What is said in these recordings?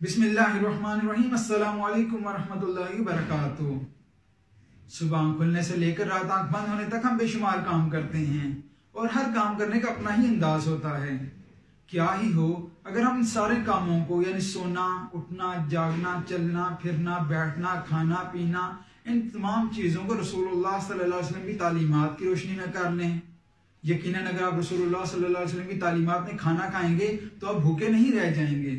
बिस्मिल्लाहिर्रहमानिर्रहीम। अस्सलामु अलैकुम वरहमतुल्लाहि वबरकातुहू। सुबह खुलने से लेकर रात आंख बंद होने तक हम बेशुमार काम करते हैं और हर काम करने का अपना ही अंदाज होता है। क्या ही हो, अगर हम इन सारे कामों को यानी सोना, उठना, जागना, चलना फिरना, बैठना, खाना पीना, इन तमाम चीज़ों को रसूलुल्लाह सल्लल्लाहु अलैहि वसल्लम की तालीमात की रोशनी में कर लें। यकीनन अगर आप रसूलुल्लाह सल्लल्लाहु अलैहि वसल्लम की तालीमात में खाना खाएंगे तो आप भूखे नहीं रह जाएंगे,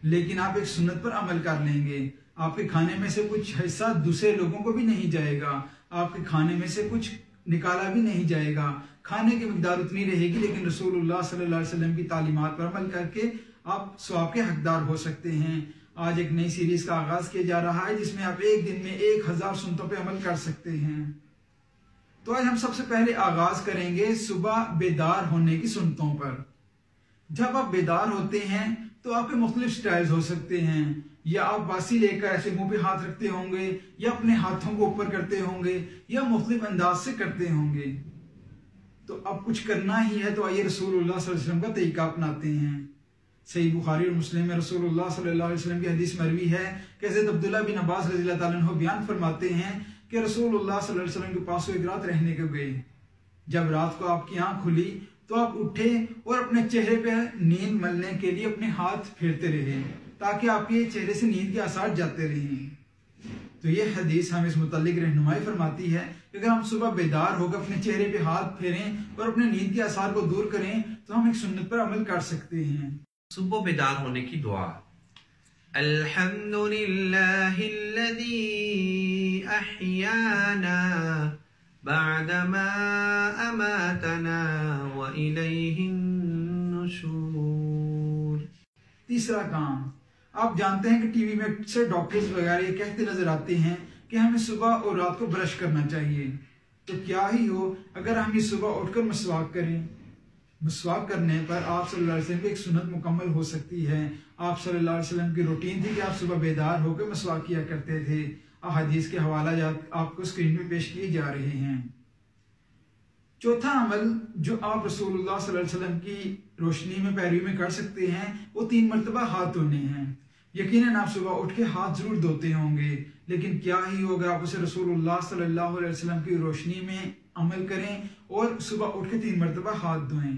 लेकिन आप एक सुन्नत पर अमल कर लेंगे। आपके खाने में से कुछ हिस्सा दूसरे लोगों को भी नहीं जाएगा, आपके खाने में से कुछ निकाला भी नहीं जाएगा। खाने की मिकदार उतनी रहेगी, लेकिन रसूलुल्लाह सल्लल्लाहु अलैहि वसल्लम की तालीमात पर अमल करके आप सवाब के हकदार हो सकते हैं। आज एक नई सीरीज का आगाज किया जा रहा है जिसमें आप एक दिन में 1000 सुन्नतों पर अमल कर सकते हैं। तो आज हम सबसे पहले आगाज करेंगे सुबह बेदार होने की सुन्नतों पर। जब आप बेदार होते हैं तो आपके मुख्तलिफ स्टाइल्स हो सकते हैं। या आप बासी लेकर ऐसे मुंह पे हाथ रखते होंगे, या अपने हाथों को ऊपर करते होंगे, या मुख्तलिफ अंदाज से करते होंगे। तो अब कुछ करना ही है तो आइए रसूलुल्लाह सल्लल्लाहु अलैहि वसल्लम का तरीका अपनाते हैं। सही बुखारी और मुस्लिम में रसूलुल्लाह सल्लल्लाहु अलैहि वसल्लम की हदीस मरवी है कि हज़रत अब्दुल्लाह बिन अब्बास रज़ियल्लाहु ताला अन्हु बयान फरमाते हैं कि रसूलुल्लाह सल्लल्लाहु अलैहि वसल्लम के पास एक रात रहने को गए। जब रात को आपकी आंख खुली तो आप उठे और अपने चेहरे पे नींद मलने के लिए अपने हाथ फेरते रहे ताकि आपके चेहरे से नींद के आसार जाते रहें। तो ये हदीस हमें इस मुतालिक रहनुमाई फरमाती है कि अगर हम सुबह बेदार होकर अपने चेहरे पे हाथ फेरें और अपने नींद के आसार को दूर करें तो हम एक सुन्नत पर अमल कर सकते हैं। सुबह बेदार होने की दुआ। अल्हम्दुलिल्लाहिल्लज़ी अहयाना बअदमा अमातना व इलैहिन नुशूर। तीसरा काम, आप जानते हैं कि टीवी में अक्सर डॉक्टर्स वगैरह ये कहते नजर आते हैं कि हमें सुबह और रात को ब्रश करना चाहिए। तो क्या ही हो अगर हम ये सुबह उठकर मसवाक करें। मसवाक करने पर आप सल्लल्लाहु अलैहि वसल्लम की एक सुन्नत मुकम्मल हो सकती है। आप सल्लल्लाहु अलैहि वसल्लम की रूटीन थी कि आप सुबह बेदार होकर मसवाक किया करते थे। हदीस के हवाला आपको स्क्रीन में पेश किए जा रहे हैं। चौथा अमल जो आप रसूलुल्लाह सल्लल्लाहु अलैहि वसल्लम की रोशनी में पैरवी में कर सकते हैं वो 3 मरतबा हाथ धोने हैं। यकीनन आप सुबह उठ के हाथ जरूर धोते होंगे, लेकिन क्या ही होगा आप उसे रसूलुल्लाह सल्लल्लाहु अलैहि वसल्लम की रोशनी में अमल करें और सुबह उठ के 3 मरतबा हाथ धोएं।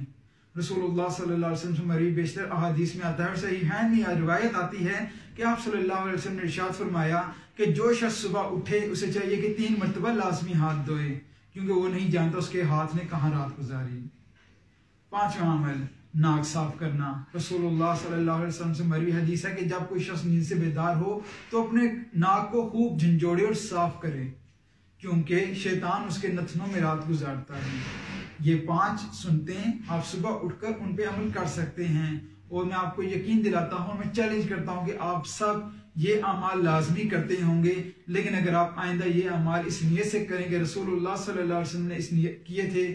रसूलुल्लाह सल्लल्लाहु अलैहि वसल्लम से मरवी बेशतर अहादीस में आता है और सहीहैन में रिवायत आती है कि आप सल्लल्लाहु अलैहि वसल्लम ने इरशाद फरमाया कि जो शख्स सुबह उठे उसे चाहिए कि 3 मरतबा लाजमी हाथ धोए, क्योंकि वो नहीं जानता उसके हाथ ने कहाँ रात गुजारी। पांचवा अमल, नाक साफ करना। रसूलुल्लाह सल्लल्लाहु अलैहि वसल्लम से मरवी हदीस है कि जब कोई शख्स नींद से बेदार हो तो अपने नाक को खूब झंझोड़े और साफ करे, क्योंकि शैतान उसके नथनों में रात गुजारता है। ये 5 सुनतें आप सुबह उठकर उन पे अमल कर सकते हैं और मैं आपको यकीन दिलाता हूँ, मैं चैलेंज करता हूँ कि आप सब ये अमाल लाजमी करते होंगे। लेकिन अगर आप आइंदा ये अमाल इस नियत से करें कि रसूलुल्लाह सल्लल्लाहु अलैहि वसल्लम ने इस नियत किए थे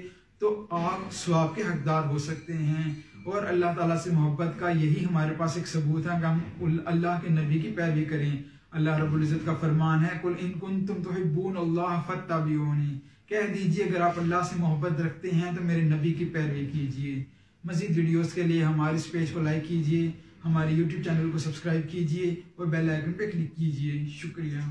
तो आप सवाब के हकदार हो सकते हैं। और अल्लाह ताला से मोहब्बत का यही हमारे पास एक सबूत है कि हम अल्लाह के नबी की पैरवी करें। अल्लाह रब्बुल इज्जत का फरमान है, कुल इन कुंतुम तुहिब्बूनल्लाह फत्तबिऊनी, कह दीजिए अगर आप अल्लाह से मोहब्बत रखते हैं तो मेरे नबी की पैरवी कीजिए। मजीद वीडियोस के लिए हमारे इस पेज को लाइक कीजिए, हमारे YouTube चैनल को सब्सक्राइब कीजिए और बेल आइकन पे क्लिक कीजिए। शुक्रिया।